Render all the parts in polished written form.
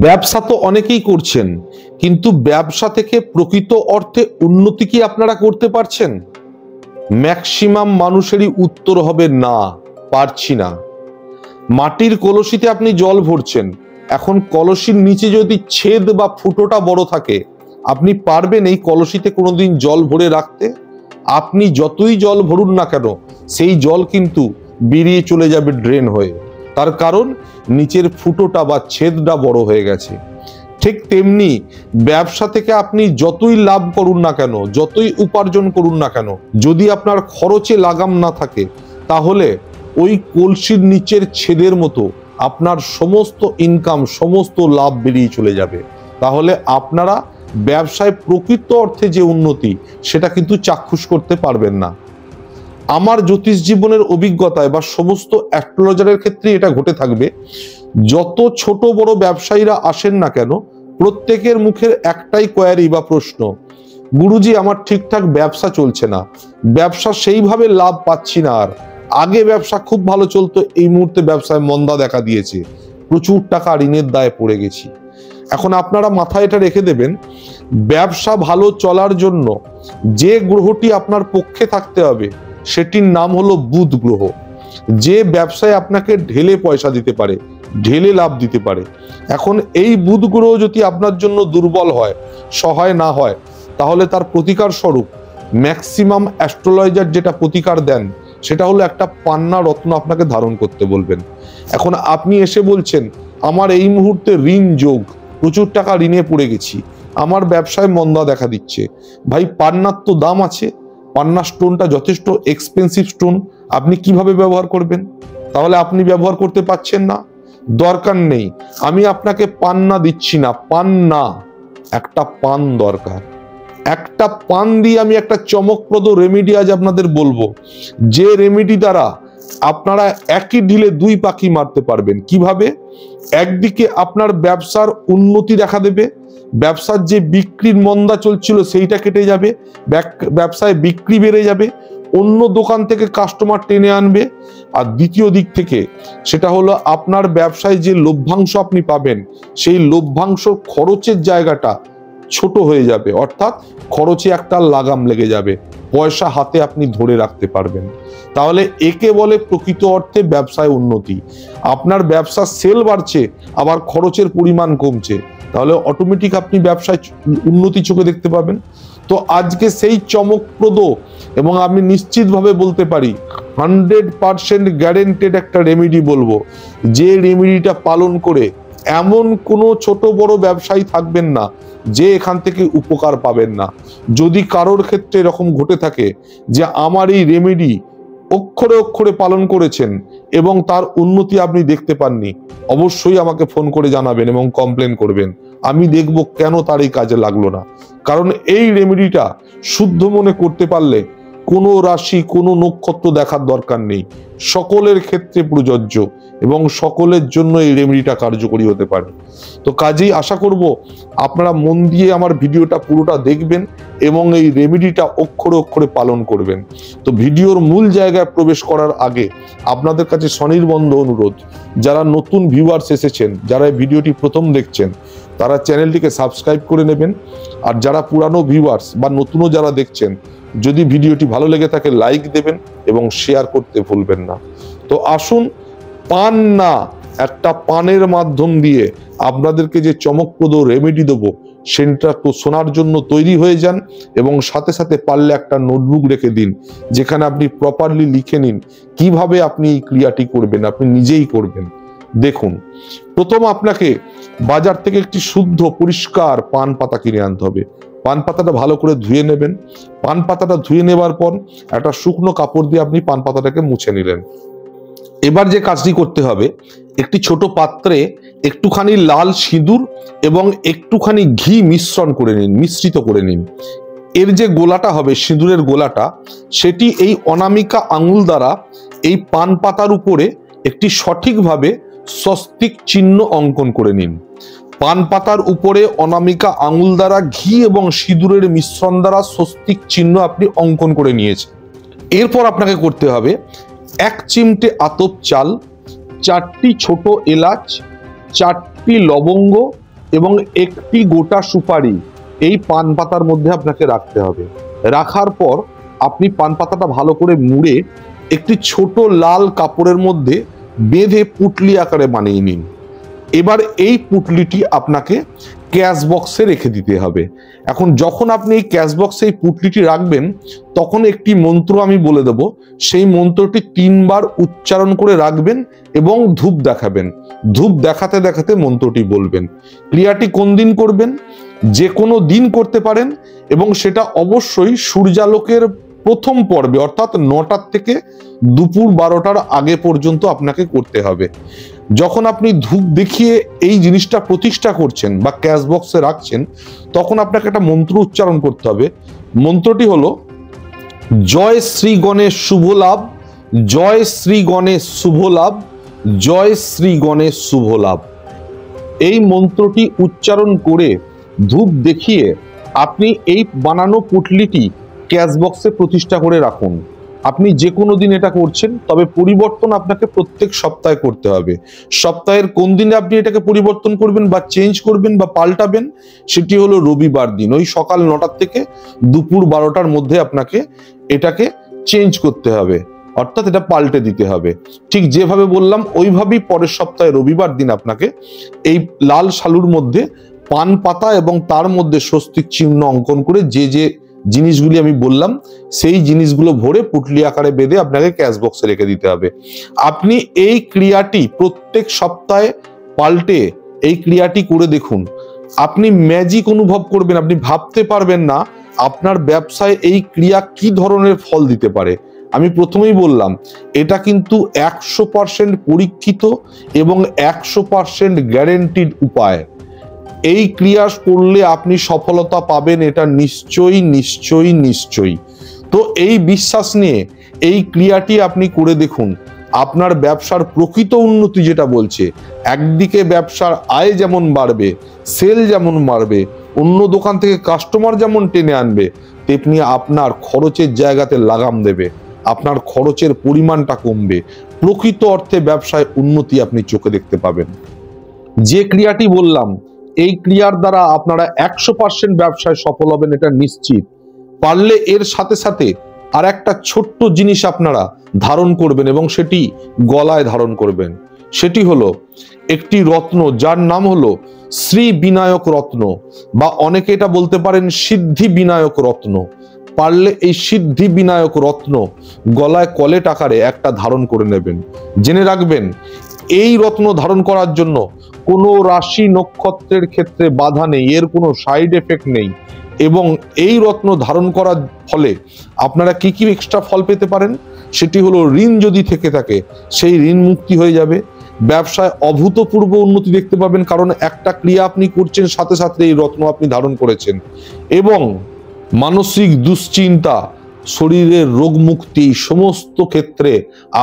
ব্যবসা তো অনেকেই করছেন, কিন্তু ব্যবসা থেকে প্রকৃত অর্থে উন্নতি কি আপনারা করতে পারছেন? ম্যাক্সিমাম মানুষেরই উত্তর হবে না, পারছি না। মাটির কলসিতে আপনি জল ভরছেন, এখন কলসির নিচে যদি ছেদ বা ফুটোটা বড় থাকে, আপনি পারবেন এই কলসিতে কোনোদিন জল ভরে রাখতে? আপনি যতই জল ভরুন না কেন, সেই জল কিন্তু বেরিয়ে চলে যাবে ড্রেন হয়ে। তার কারণ নিচের ফুটোটা বা ছেদটা বড় হয়ে গেছে। ঠিক তেমনি ব্যবসা থেকে আপনি যতই লাভ করুন না কেন, যতই উপার্জন করুন না কেন, যদি আপনার খরচে লাগাম না থাকে, তাহলে ওই কলসির নিচের ছেদের মতো আপনার সমস্ত ইনকাম, সমস্ত লাভ বেরিয়ে চলে যাবে। তাহলে আপনারা ব্যবসায় প্রকৃত অর্থে যে উন্নতি, সেটা কিন্তু চাক্ষুষ করতে পারবেন না। আমার জ্যোতিষ জীবনের অভিজ্ঞতায় বা সমস্ত অ্যাস্ট্রোলজারের ক্ষেত্রে এটা ঘটে থাকবে, যত ছোট বড় ব্যবসায়ীরা আসেন না কেন, প্রত্যেকের মুখের একটাই কোয়ারি বা প্রশ্ন, গুরুজি আমার ঠিকঠাক ব্যবসা চলছে না, ব্যবসা সেইভাবে লাভ পাচ্ছি না। আর আগে ব্যবসা খুব ভালো চলতো, এই মুহূর্তে ব্যবসায় মন্দা দেখা দিয়েছে, প্রচুর টাকা ঋণের দায়ে পড়ে গেছি। এখন আপনারা মাথায় এটা রেখে দেবেন, ব্যবসা ভালো চলার জন্য যে গ্রহটি আপনার পক্ষে থাকতে হবে, সেটির নাম হলো বুধ গ্রহ। যে ব্যবসায় আপনাকে ঢেলে পয়সা দিতে পারে, ঢেলে লাভ দিতে পারে। এখন এই বুধ গ্রহ যদি আপনার জন্য দুর্বল হয়, সহায় না হয়, তাহলে তার প্রতিকার স্বরূপ ম্যাক্সিমাম অ্যাস্ট্রোলজার যেটা প্রতিকার দেন, সেটা হলো একটা পান্না রত্ন আপনাকে ধারণ করতে বলবেন। এখন আপনি এসে বলছেন আমার এই মুহূর্তে ঋণ যোগ, প্রচুর টাকা ঋণে পড়ে গেছি, আমার ব্যবসায় মন্দা দেখা দিচ্ছে। ভাই, পান্নার তো দাম আছে, পান্না স্টোনটা যথেষ্ট এক্সপেন্সিভ স্টোন, আপনি কিভাবে ব্যবহার করবেন? তাহলে আপনি ব্যবহার করতে পারছেন না, দরকার নেই। আমি আপনাকে পান্না দিচ্ছি না, পান্না একটা পান দরকার। একটা পান দিয়ে আমি একটা চমকপ্রদ রেমেডি আজ আপনাদের বলবো, যে রেমেডি দ্বারা আপনারা একই ঢিলে দুই পাখি মারতে পারবেন। কিভাবে? একদিকে আপনার ব্যবসার উন্নতি দেখা দেবে, ব্যবসার যে বিক্রির মন্দা চলছিল সেইটা কেটে যাবে, ব্যবসায় বিক্রি বেড়ে যাবে, অন্য দোকান থেকে কাস্টমার টেনে আনবে। আর দ্বিতীয় দিক থেকে সেটা হলো আপনার ব্যবসায় যে লভ্যাংশ আপনি পাবেন, সেই লভ্যাংশ খরচের জায়গাটা ছোট হয়ে যাবে, অর্থাৎ খরচে একটা লাগাম লেগে যাবে, পয়সা হাতে আপনি ধরে রাখতে পারবেন। তাহলে একে বলে প্রকৃত অর্থে ব্যবসায় উন্নতি। আপনার ব্যবসার সেল বাড়ছে, আবার খরচের পরিমাণ কমছে, তাহলে অটোমেটিক আপনি ব্যবসায় উন্নতি চোখে দেখতে পাবেন। তো আজকে সেই চমকপ্রদ এবং আমি নিশ্চিতভাবে বলতে পারি 100% গ্যারেন্টেড একটা রেমেডি বলবো, যে রেমেডিটা পালন করে এমন কোনো ছোট বড় ব্যবসায়ী থাকবেন না যে এখান থেকে উপকার পাবেন না। যদি কারোর ক্ষেত্রে এরকম ঘটে থাকে যে আমার এই রেমেডি অক্ষরে অক্ষরে পালন করেছেন এবং তার উন্নতি আপনি দেখতে পাননি, অবশ্যই আমাকে ফোন করে জানাবেন এবং কমপ্লেন করবেন। আমি দেখব কেন তার এই কাজে লাগলো না। কারণ এই রেমেডিটা শুদ্ধ মনে করতে পারলে কোনো রাশি, কোনো নক্ষত্র দেখার দরকার নেই, সকলের ক্ষেত্রে প্রযোজ্য এবং সকলের জন্য এই রেমেডিটা কার্যকরী হতে পারে। তো কাজেই আশা করব আপনারা মন দিয়ে আমার ভিডিওটা পুরোটা দেখবেন এবং এই রেমেডিটা অক্ষরে অক্ষরে পালন করবেন। তো ভিডিওর মূল জায়গায় প্রবেশ করার আগে আপনাদের কাছে স্বনির্বন্ধ অনুরোধ, যারা নতুন ভিউয়ার্স এসেছেন, যারা এই ভিডিওটি প্রথম দেখছেন, তারা চ্যানেলটিকে সাবস্ক্রাইব করে নেবেন। আর যারা পুরানো ভিউয়ার্স বা নতুনও যারা দেখছেন, যদি ভিডিওটি ভালো লেগে থাকে লাইক দেবেন এবং শেয়ার করতে ভুলবেন না। তো আসুন, পান না, একটা পানের মাধ্যম দিয়ে আপনাদেরকে যে চমকপ্রদ রেমেডি দেবো, সেটা তো শোনার জন্য তৈরি হয়ে যান এবং সাথে সাথে পারলে একটা নোটবুক রেখে দিন, যেখানে আপনি প্রপারলি লিখে নিন কিভাবে আপনি এই ক্রিয়াটি করবেন, আপনি নিজেই করবেন। দেখুন, প্রথম আপনাকে বাজার থেকে একটি শুদ্ধ পরিষ্কার পান পাতা কিনে আনতে হবে। পান পাতাটা ভালো করে ধুয়ে নেবেন। পান পাতাটা ধুয়ে নেবার পর একটা শুকনো কাপড় দিয়ে আপনি পান পাতাটাকে মুছে নিলেন। এবার যে কাজটি করতে হবে, একটি ছোট পাত্রে একটুখানি লাল সিঁদুর এবং একটুখানি ঘি মিশ্রণ করে নিন, মিশ্রিত করে নিন। এর যে গোলাটা হবে, সিঁদুরের গোলাটা, সেটি এই অনামিকা আঙুল দ্বারা এই পান পাতার উপরে একটি সঠিকভাবে স্বস্তিক চিহ্ন অঙ্কন করে নিন। পান পাতার উপরে অনামিকা আঙুল দ্বারা ঘি এবং সিঁদুরের মিশ্রণ দ্বারা স্বস্তিক চিহ্ন আপনি অঙ্কন করে নিয়েছেন। এরপর আপনাকে করতে হবে 1 চিমটে আতপ চাল, 4টি ছোট এলাচ, 4 একটি লবঙ্গ এবং একটি গোটা সুপারি এই পান পাতার মধ্যে আপনাকে রাখতে হবে। রাখার পর আপনি পান পাতাটা ভালো করে মুড়ে একটি ছোট লাল কাপড়ের মধ্যে বেঁধে পুটলি আকারে বানিয়ে নিন। এবার এই পুটলিটি আপনাকে ক্যাশ বক্সে রেখে দিতে হবে। এখন যখন আপনি এই ক্যাশ বক্সে এই পুটলিটি রাখবেন তখন একটি মন্ত্র আমি বলে দেব, সেই মন্ত্রটি 3 বার উচ্চারণ করে রাখবেন এবং ধূপ দেখাবেন। ধূপ দেখাতে দেখাতে মন্ত্রটি বলবেন। ক্রিয়াটি কোন দিন করবেন? যে কোনো দিন করতে পারেন এবং সেটা অবশ্যই সূর্যালোকের প্রথম পর্বে অর্থাৎ 9টার থেকে দুপুর 12টার আগে পর্যন্ত আপনাকে করতে হবে। যখন আপনি ধূপ দেখিয়ে এই জিনিসটা প্রতিষ্ঠা করছেন বা ক্যাশ বক্সে রাখছেন তখন আপনাকে একটা মন্ত্র উচ্চারণ করতে হবে। মন্ত্রটি হলো জয় শ্রী গণেশ শুভ লাভ, জয় শ্রী গণেশ শুভ লাভ, জয় শ্রী গণেশ শুভ লাভ। এই মন্ত্রটি উচ্চারণ করে ধূপ দেখিয়ে আপনি এই বানানো পুটলিটি ক্যাশ বক্সে প্রতিষ্ঠা করে রাখুন। আপনি যে কোনো দিন এটা করছেন, তবে পরিবর্তন আপনাকে প্রত্যেক সপ্তাহে করতে হবে। সপ্তাহের কোন দিনে আপনি এটাকে পরিবর্তন করবেন বা চেঞ্জ করবেন বা পাল্টাবেন, সেটি হলো রবিবার দিন। ওই সকাল 9টার থেকে দুপুর 12টার মধ্যে আপনাকে এটাকে চেঞ্জ করতে হবে, অর্থাৎ এটা পাল্টে দিতে হবে। ঠিক যেভাবে বললাম ওইভাবেই পরের সপ্তাহে রবিবার দিন আপনাকে এই লাল শালুর মধ্যে পান পাতা এবং তার মধ্যে স্বস্তিক চিহ্ন অঙ্কন করে যে যে জিনিসগুলি আমি বললাম সেই জিনিসগুলো ভরে পুটলি আকারে বেঁধে আপনাকে ক্যাশ বক্সে রেখে দিতে হবে। আপনি এই ক্রিয়াটি প্রত্যেক সপ্তাহে পাল্টে এই ক্রিয়াটি করে দেখুন, আপনি ম্যাজিক অনুভব করবেন। আপনি ভাবতে পারবেন না আপনার ব্যবসায় এই ক্রিয়া কি ধরনের ফল দিতে পারে। আমি প্রথমেই বললাম এটা কিন্তু 100% পরীক্ষিত এবং 100% গ্যারেন্টিড উপায়। এই ক্রিয়া করলে আপনি সফলতা পাবেন, এটা নিশ্চয়ই নিশ্চয়ই নিশ্চয়ই। তো এই বিশ্বাস নিয়ে এই ক্রিয়াটি আপনি করে দেখুন, আপনার ব্যবসার প্রকৃত উন্নতি যেটা বলছে, একদিকে ব্যবসার আয় যেমন বাড়বে, সেল যেমন বাড়বে, অন্য দোকান থেকে কাস্টমার যেমন টেনে আনবে, তেমনি আপনার খরচের জায়গাতে লাগাম দেবে, আপনার খরচের পরিমাণটা কমবে, প্রকৃত অর্থে ব্যবসায় উন্নতি আপনি চোখে দেখতে পাবেন। যে ক্রিয়াটি বললাম এই ক্রিয়ার দ্বারা আপনারা 100% ব্যবসায় সফল হবেন, এটা নিশ্চিত। পারলে এর সাথে সাথে আর একটা ছোট্ট জিনিস আপনারা ধারণ করবেন এবং সেটি গলায় ধারণ করবেন। সেটি হলো একটি রত্ন, যার নাম হলো শ্রী বিনায়ক রত্ন, বা অনেকে এটা বলতে পারেন সিদ্ধি বিনায়ক রত্ন। পারলে এই সিদ্ধি বিনায়ক রত্ন গলায় কলেট আকারে একটা ধারণ করে নেবেন। জেনে রাখবেন এই রত্ন ধারণ করার জন্য কোনো রাশি নক্ষত্রের ক্ষেত্রে বাধা নেই, এর কোনো সাইড এফেক্ট নেই। এবং এই রত্ন ধারণ করার ফলে আপনারা কি কি এক্সট্রা ফল পেতে পারেন, সেটি হলো ঋণ যদি থেকে থাকে সেই ঋণ মুক্তি হয়ে যাবে, ব্যবসায় অভূতপূর্ব উন্নতি দেখতে পাবেন, কারণ একটা ক্রিয়া আপনি করছেন সাথে সাথে এই রত্ন আপনি ধারণ করেছেন, এবং মানসিক দুশ্চিন্তা, শরীরের রোগ মুক্তি, সমস্ত ক্ষেত্রে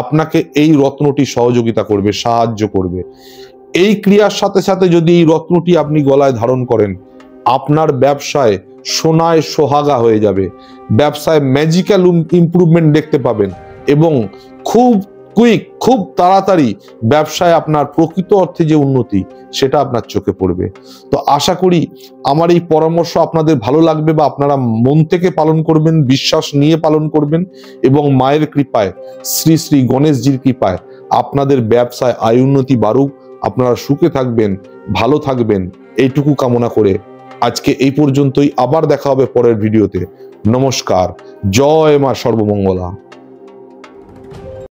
আপনাকে এই রত্নটি সহযোগিতা করবে, সাহায্য করবে। এই ক্রিয়ার সাথে সাথে যদি এই রত্নটি আপনি গলায় ধারণ করেন, আপনার ব্যবসায় সোনায় সোহাগা হয়ে যাবে, ব্যবসায় ম্যাজিক্যাল ইমপ্রুভমেন্ট দেখতে পাবেন এবং খুব কুইক, খুব তাড়াতাড়ি ব্যবসায় আপনার প্রকৃত অর্থে যে উন্নতি সেটা আপনার চোখে পড়বে। তো আশা করি আমার এই পরামর্শ আপনাদের ভালো লাগবে বা আপনারা মন থেকে পালন করবেন, বিশ্বাস নিয়ে পালন করবেন, এবং মায়ের কৃপায়, শ্রী শ্রী গণেশজির কৃপায় আপনাদের ব্যবসায় আয় উন্নতি বাড়ুক, আপনারা সুখে থাকবেন, ভালো থাকবেন, এইটুকু কামনা করে আজকে এই পর্যন্তই। আবার দেখা হবে পরের ভিডিওতে। নমস্কার। জয় মা সর্বমঙ্গলা।